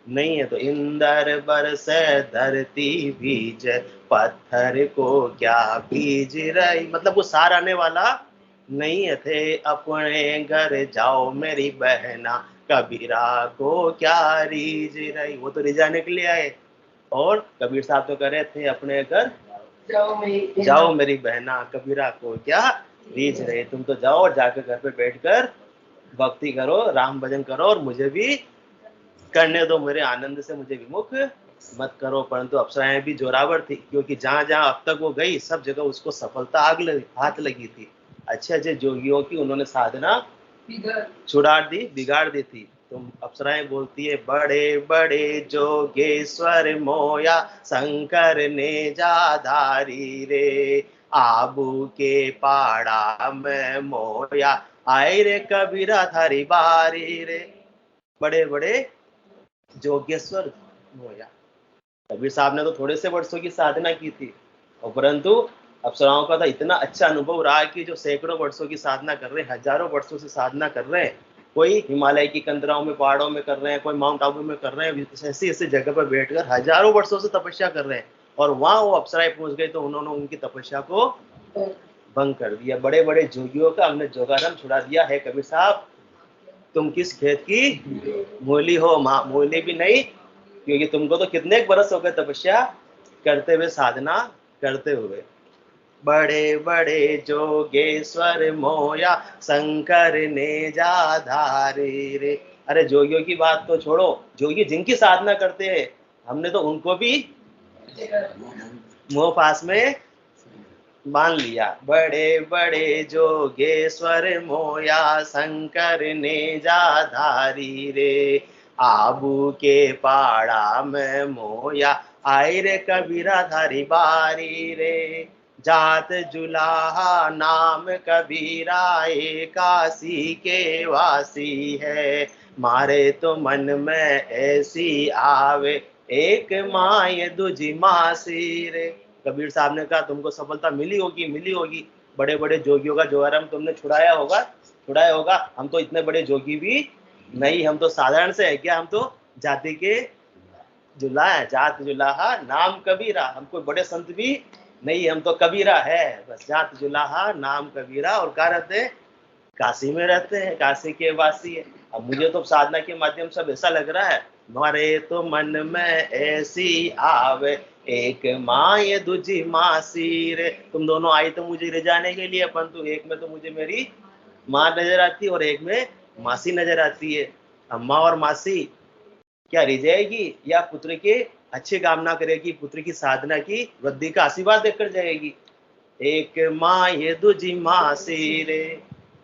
नहीं है। तो इंदर बरस धरती बीज, पत्थर को क्या बीज रही, मतलब वो सार आने वाला नहीं है। थे अपने घर जाओ मेरी बहना, कबीरा को क्या रीझ रही। वो तो रिझाने के लिए आए, और कबीर साहब तो कह रहे थे अपने घर जाओ मेरी बहना, कबीरा को क्या रीझ रही। तुम तो जाओ और जाकर घर पे बैठकर भक्ति करो, राम भजन करो, और मुझे भी करने दो, मेरे आनंद से मुझे विमुख मत करो। परंतु अप्सराएं भी जोरावर थी, क्योंकि जहां जहां अब तक वो गई सब जगह उसको सफलता हाथ लगी थी। अच्छे अच्छे जोगियों की उन्होंने साधना छुड़ा दी, बिगाड़ दी थी। तो अप्सराएं बोलती है, बड़े बड़े जोगेश्वर मोया, शंकर ने जाधारी रे, आबू के पाड़ा में मोया, आए रे कबीरा थारी बारी रे। बड़े बड़े जोगेश्वर मोया। कबीर साहब ने तो थोड़े से वर्षों की साधना की थी, और परंतु अप्सराओं का तो इतना अच्छा अनुभव रहा कि जो सैकड़ों वर्षों की साधना कर रहे हैं, हजारों वर्षों से साधना कर रहे हैं। कोई हिमालय की कंदराओं में, पहाड़ों में कर रहे हैं, कोई माउंट आबू में कर रहे हैं, ऐसी ऐसी जगह पर बैठकर हजारों वर्षों से तपस्या कर रहे हैं। और वहां वो अप्सराएं पहुंच गए तो उन्होंने उनकी तपस्या को भंग कर दिया। बड़े बड़े जोगियों का हमने जोगारम छुड़ा दिया है। कबीर साहब, तुम किस खेत की मूली हो, मूली भी नहीं, क्योंकि तुमको तो कितने बरस हो गए तपस्या करते हुए, साधना करते हुए। बड़े बड़े जोगेश्वर मोया, शंकर ने जाधारे रे। अरे जोगियों की बात तो छोड़ो, जोगी जिनकी साधना करते हैं, हमने तो उनको भी मोह पास में मान लिया। बड़े बड़े जोगेश्वर मोया, शंकर ने जाधारी रे, आबू के पाड़ा में मोया, आए रे कबीरा धारी बारी रे। जात जुलाहा नाम कबीरा, काशी के वासी है, मारे तो मन में ऐसी आवे, एक माय दूजी मासी रे। कबीर साहब ने कहा, तुमको सफलता मिली होगी, मिली होगी। बड़े बड़े जोगियों का जोहरम तुमने छुड़ाया होगा। हम तो इतने बड़े जोगी भी नहीं, हम तो साधारण से है क्या, हम तो जाति के जुला है, जात जुलाहा नाम कबीरा। हम कोई बड़े संत भी नहीं, हम तो कबीरा है बस, जात जुलाहा नाम कबीरा। और कहाँ रहते हैं? काशी में रहते हैं, काशी के वासी है। अब मुझे तो साधना के माध्यम से ऐसा लग रहा है, मारे तो मन में ऐसी आवे, एक माँ दूजी मासी रे। तुम दोनों आई तो मुझे रिझाने के लिए, परंतु एक में तो मुझे मेरी माँ नजर आती है और एक में मासी नजर आती है। अम्मा और मासी क्या रिझाएगी, या पुत्र के अच्छी कामना करेगी, पुत्र की साधना की वृद्धि का आशीर्वाद देकर जाएगी। एक माँ ये दूजी मासी रे।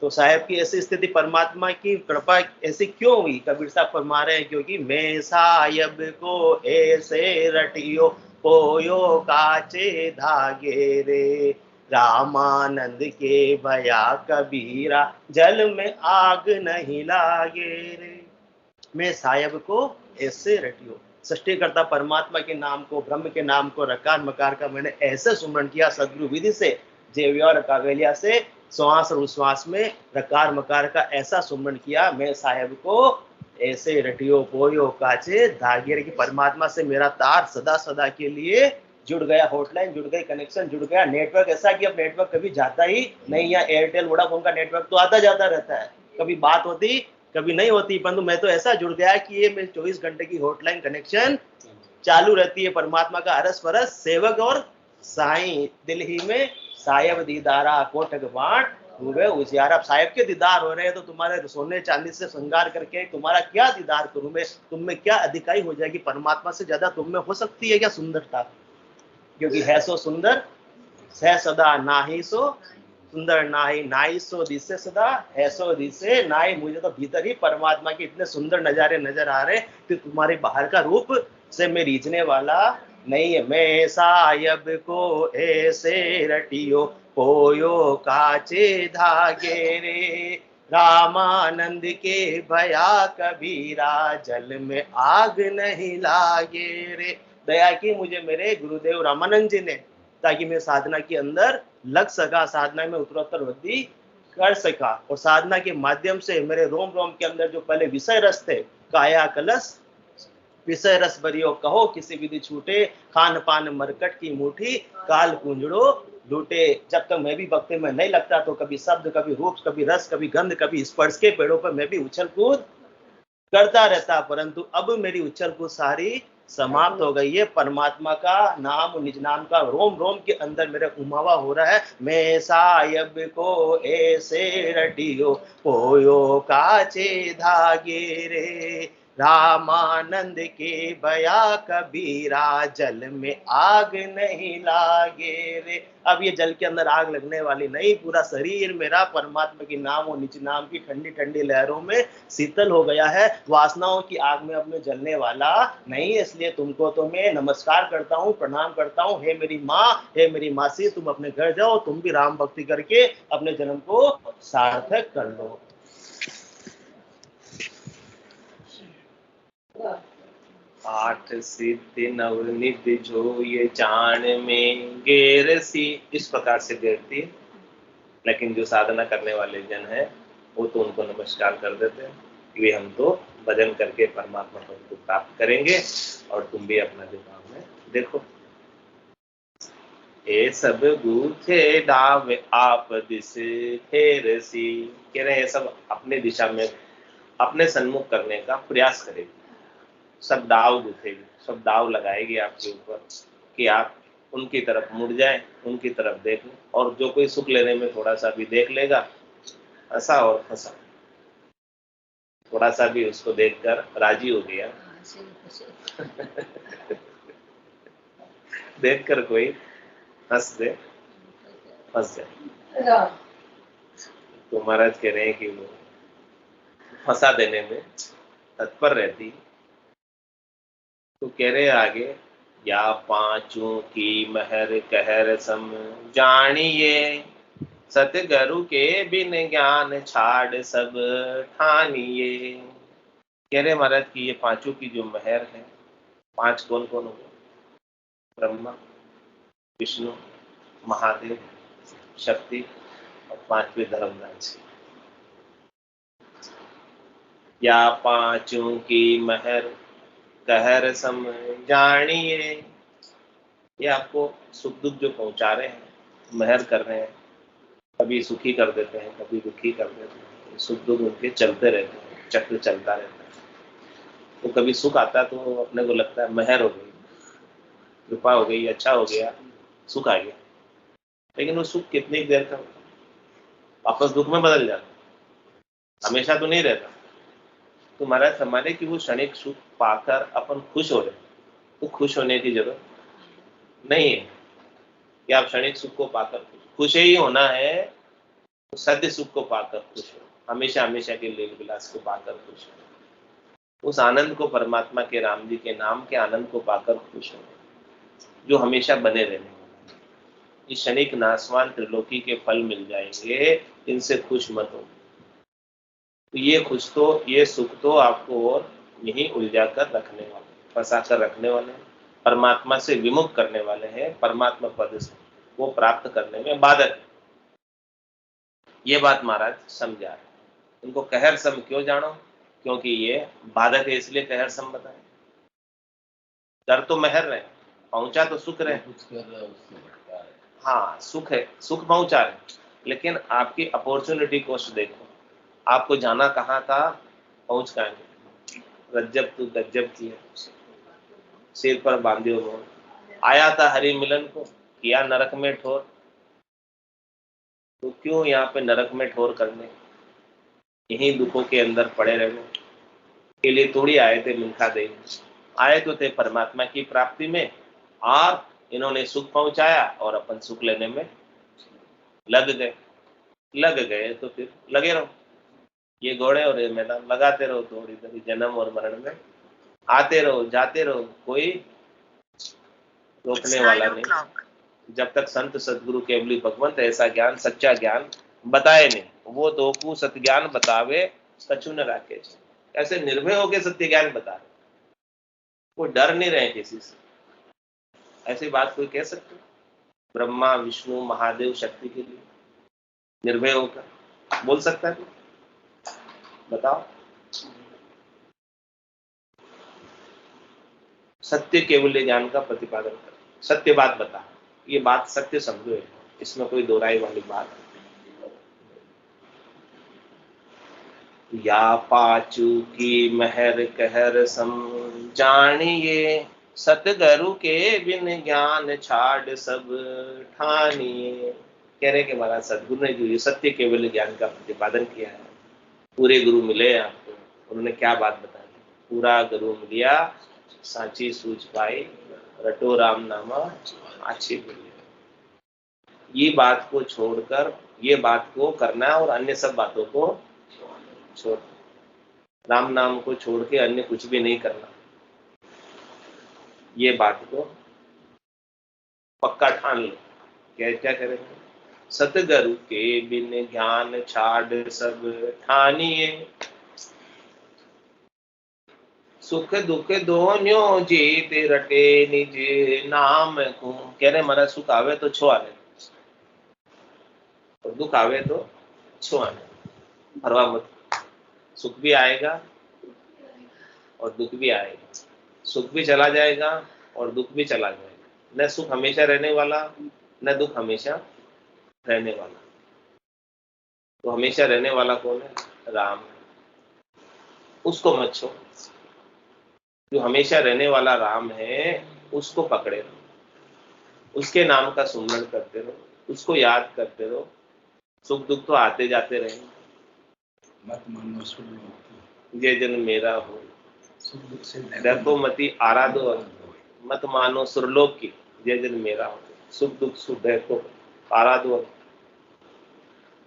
तो साहब की ऐसी स्थिति, परमात्मा की कृपा ऐसी क्यों हुई? कबीर साहब फरमा रहे हैं, क्योंकि मैं साहब को ऐसे रटियो, पोयो काचे धागे रे, रामानंद के भया कबीरा, जल में आग नहीं लागे रे। मैं साहब को ऐसे रटियो, सृष्टिकर्ता परमात्मा के नाम को, ब्रह्म के नाम को, रकार मकार का मैंने ऐसे सुमरण किया सदगुरु विधि से, जेव्य और कावेलिया से, श्वास और उश्वास में रकार मकार का ऐसा सुमरण किया। मैं साहेब को ऐसे रटियो पोयो काचे धागे की, परमात्मा से मेरा तार सदा सदा के लिए जुड़ गया, हॉटलाइन जुड़ गई, कनेक्शन जुड़ गया। नेटवर्क ऐसा कि अब नेटवर्क कभी जाता ही नहीं, या एयरटेल वोडाफोन का नेटवर्क तो आता जाता रहता है, कभी बात होती कभी नहीं होती, परंतु मैं तो ऐसा जुड़ गया कि ये मेरे 24 घंटे की हॉटलाइन कनेक्शन चालू रहती है परमात्मा का अरस परस सेवक और साईं। दिल ही में साहेब दीदारा कोटक बाट हुए उजियार। अब साहेब के दीदार हो रहे हैं तो तुम्हारे सोने चांदी से श्रृंगार करके तुम्हारा क्या दीदार करूं मैं, तुम में क्या अधिकाई हो जाएगी? परमात्मा से ज्यादा तुम में हो सकती है क्या सुंदरता? क्योंकि है सो सुंदर सह सदा नाही सो सुंदर नाही, नाई सो दिसे सदा है सो दिसे नाई। मुझे तो भीतर ही परमात्मा के इतने सुंदर नजारे नजर आ रहे कि तुम्हारे बाहर का रूप से मैं रीझने वाला नहीं है। मैं सायब को ऐसे रटियो पोयो काचे धागे रे, रामानंद के भया कबीरा जल में आग नहीं लागे रे। दया की मुझे मेरे गुरुदेव रामानंद जी ने, ताकि मैं साधना के अंदर लग सका, साधना में उत्तरोत्तर वृद्धि कर सका। और साधना के माध्यम से मेरे रोम रोम के अंदर जो पहले विषय रस थे, काया कलश विषय रस बरियो कहो किसी विधि छूटे, खान पान मरकट की मुठी काल कुंजड़ो लूटे। जब तक मैं भी भक्ति में नहीं लगता तो कभी शब्द, कभी रूप, कभी रस, कभी गंध, कभी स्पर्श के पेड़ों पर मैं भी उछल कूद करता रहता। परंतु अब मेरी उछल कूद सारी समाप्त हो गई है। परमात्मा का नाम, निज नाम का रोम रोम के अंदर मेरे उमावा हो रहा है। मैं सायब को ऐसे रटियो पोयो काचे धागे रे, रामानंद के भया कबीरा जल में आग नहीं लागे रे। अब ये जल के अंदर आग लगने वाली नहीं, पूरा शरीर मेरा परमात्मा की नाम और निज नाम की ठंडी ठंडी लहरों में शीतल हो गया है। वासनाओं की आग में अब मैं जलने वाला नहीं है। इसलिए तुमको तो मैं नमस्कार करता हूँ, प्रणाम करता हूँ। हे मेरी माँ, हे मेरी मासी, तुम अपने घर जाओ, तुम भी राम भक्ति करके अपने जन्म को सार्थक कर लो। आठ सिद्धि नवनिधि जो ये जान में गेरसी, इस प्रकार से गिरती है। लेकिन जो साधना करने वाले जन हैं वो तो उनको नमस्कार कर देते हैं कि वे हम तो भजन करके परमात्मा पद को प्राप्त करेंगे और तुम भी अपना जो काम है देखो। ये सब गूथे डाव आप दिस फेरसी, कह रहे हैं सब अपने दिशा में अपने सन्मुख करने का प्रयास करेगी। सब दाव गुथेगी, सब दाव लगाएगी आपके ऊपर कि आप उनकी तरफ मुड़ जाएं, उनकी तरफ देखें। और जो कोई सुख लेने में थोड़ा सा भी देख लेगा, हंसा और फंसा, थोड़ा सा भी उसको देखकर राजी हो गया देखकर कोई हंस दे, फंस जाए। तो महाराज कह रहे हैं कि वो फंसा देने में तत्पर रहती। तो कह रहे आगे, या पांचों की महर कहर सम जानिए, सतगुरु के बिन ज्ञान छाड़ सब ठानिए। कह रहे महाराज कि ये पांचों की जो महर है, पांच कौन कौन हो? ब्रह्मा, विष्णु, महादेव, शक्ति और पांचवें धर्मराज। या पांचों की महर कहर सम जानिए, ये आपको सुख दुख जो पहुंचा रहे हैं, महर कर रहे हैं, कभी सुखी कर देते हैं, कभी दुखी कर देते हैं। सुख दुख उनके चलते रहते हैं, चक्र चलता रहता है। तो कभी सुख आता है तो अपने को लगता है महर हो गई, कृपा हो गई, अच्छा हो गया, सुख आ गया। लेकिन वो सुख कितनी देर का होता है, वापस दुख में बदल जाता है, हमेशा तो नहीं रहता। तो महाराज हमारे कि वो क्षणिक सुख पाकर अपन खुश हो रहे, तो खुश होने की जरूरत नहीं है कि आप क्षणिक सुख को पाकर खुश ही होना है। तो सद्य सुख को पाकर खुश हो, हमेशा हमेशा के लील विलास को पाकर खुश हो, उस आनंद को, परमात्मा के राम जी के नाम के आनंद को पाकर खुश हो, जो हमेशा बने रहने वाला। ये क्षणिक नासवान त्रिलोकी के फल मिल जाएंगे, इनसे खुश मत हो। तो ये खुश तो, ये सुख तो आपको और यही उलझा कर रखने वाले, फंसा कर रखने वाले, परमात्मा से विमुख करने वाले हैं, परमात्मा पद को प्राप्त करने में बाधक है। ये बात महाराज समझा है। इनको कहर सम क्यों जानो? क्योंकि ये बाधक है, इसलिए कहर सम बताए। डर तो महर रहे, पहुंचा तो सुख रहे, हाँ सुख है, सुख पहुंचा रहे, लेकिन आपकी अपॉर्चुनिटी कॉस्ट देखो। आपको जाना कहाँ था, पहुंच कहाँ गए। रज्जब तो गज्जब की है, सिर पर बांधियो मोर। आया था हरि मिलन को, किया नरक में ठोर। तो क्यों यहाँ पे नरक में ठोर करने, यहीं दुखों के अंदर पड़े रहने के लिए थोड़ी आए थे मिल्खा देने। आए तो थे परमात्मा की प्राप्ति में, और इन्होंने सुख पहुंचाया और अपन सुख लेने में लग गए तो फिर लगे रहो। ये घोड़े और ये मैदान लगाते रहो, थोड़ी थोड़ी जन्म और मरण में आते रहो जाते रहो, कोई रोकने वाला नहीं। जब तक संत सदगुरु केवली भगवंत ऐसा ज्ञान सच्चा ज्ञान बताए नहीं, वो तो को सत्य ज्ञान बतावे कछु न राखे। ऐसे निर्भय होके सत्य ज्ञान बता रहे, कोई डर नहीं रहे किसी से। ऐसी बात कोई कह सकते? ब्रह्मा विष्णु महादेव शक्ति के लिए निर्भय होकर बोल सकता है? बताओ। सत्य केवल ज्ञान का प्रतिपादन कर, सत्य बात बता, ये बात सत्य समझो, इसमें कोई दोहराई वाली बात नहीं। या पाचू की महर कहर सम जानिए, सतगुरु के बिन ज्ञान छाड़ सब ठानिए। कह रहे कि महाराज सदगुरु ने जो ये सत्य केवल ज्ञान का प्रतिपादन किया है, पूरे गुरु मिले आपको, उन्होंने क्या बात बता दी? पूरा गुरु मिलिया साची सूझ पाई, रटो राम नामा अच्छी बोली। ये बात को छोड़कर ये बात को करना और अन्य सब बातों को छोड़, राम नाम को छोड़ के अन्य कुछ भी नहीं करना। ये बात को पक्का ठान लो। क्या करेंगे? सतगुरु के बिन ज्ञान छाड़ सब ठानिए, सुख दुख दोनों जीत रटे निज नाम को। कह रहे महाराज सुख आवे तो छो आने, और दुख आवे तो छो आने, परवाह मत। सुख भी आएगा और दुख भी आएगा, सुख भी चला जाएगा और दुख भी चला जाएगा। न सुख हमेशा रहने वाला, न दुख हमेशा रहने वाला। तो हमेशा रहने वाला कौन है? राम। उसको मत छोड़, जो हमेशा रहने वाला राम है उसको पकड़े रहो, उसके नाम का सुमरण करते रहो, उसको याद करते रहो। सुख दुख तो आते जाते रहेंगे। मत मानो सुरलोकी, ये जन मेरा हो, देखो मती आराधो, मत मानो सुरलोक की, ये जन मेरा हो, सुख दुख सुख देखो आराधो।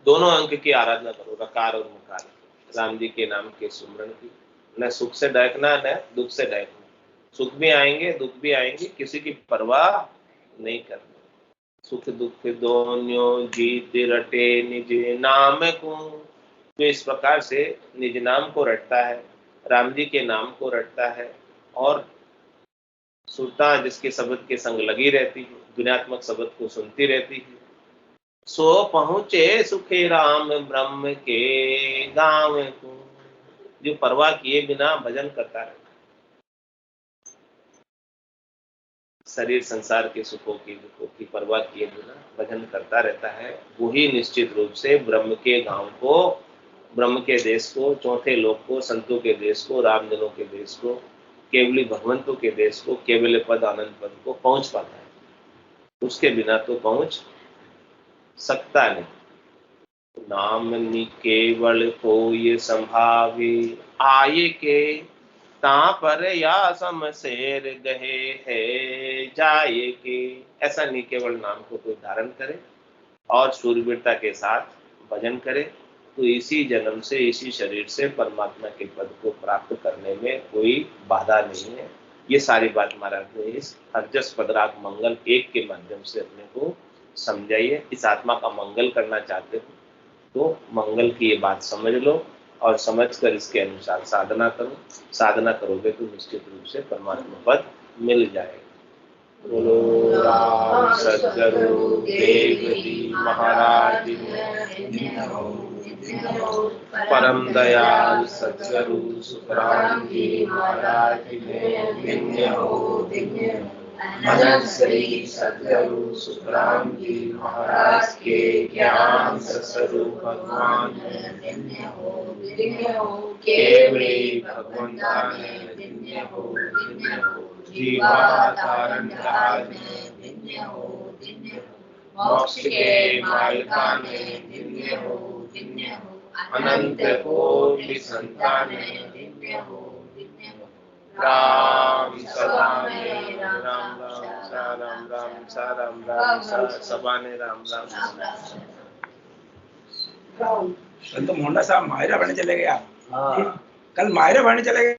दोनों अंक की आराधना करो, रकार और मुकार, राम जी के नाम के सुमरण की। न सुख से डरना न दुख से डरना, सुख भी आएंगे दुख भी आएंगे, किसी की परवाह नहीं करना। सुख दुख दोनों जीत रटे निज नाम को। तो इस प्रकार से निज नाम को रटता है, राम जी के नाम को रटता है, और सुनता जिसके शब्द के संग लगी रहती है, दुनियात्मक शब्द को सुनती रहती है, सो पहुंचे सुखे राम ब्रह्म के गांव को। जो परवाह किए बिना भजन करता है, शरीर संसार के सुखों की दुखों की परवाह किए बिना भजन करता रहता है, वही निश्चित रूप से ब्रह्म के गांव को, ब्रह्म के देश को, चौथे लोक को, संतों के देश को, रामजनों के देश को, केवली भगवंतों के देश को, केवल पद आनंद पद को पहुंच पाता है। उसके बिना तो पहुंच सकता नहीं। नाम केवल कोई संभावे, आये के ता पर या समशेर गहे है जाए के। ऐसा नहीं केवल नाम को कोई धारण करे और शूरवीरता के साथ भजन करे, तो इसी जन्म से इसी शरीर से परमात्मा के पद को प्राप्त करने में कोई बाधा नहीं है। ये सारी बात महाराज ने इस हरजस पदराग मंगल 1 के माध्यम से अपने को समझाइए। इस आत्मा का मंगल करना चाहते हो तो मंगल की ये बात समझ लो और समझकर इसके अनुसार साधना करो। साधना करोगे तो निश्चित रूप से परमात्मा पद मिल जाएगा। बोलो राम सद्गुरु देव जी महाराज, परम दयाल सद्गुरु सुखराम जी महाराज धन्य हो। भजन श्री सद्गुरु सुखराम जी महाराज के ज्ञान स्वरूप भगवान केवली भगवंता धन्य हो। जीवा धारण काल में धन्य हो धन्य हो, मोक्ष के मार्ग में धन्य हो धन्य हो, अनंत कोटि संतान धन्य हो धन्य हो, राम सदा में राम राम सा राम राम सा राम राम सा सबा ने राम राम कल तो मोहना साहब मायरा बने चले गया। हाँ कल मायरा बने चले गए।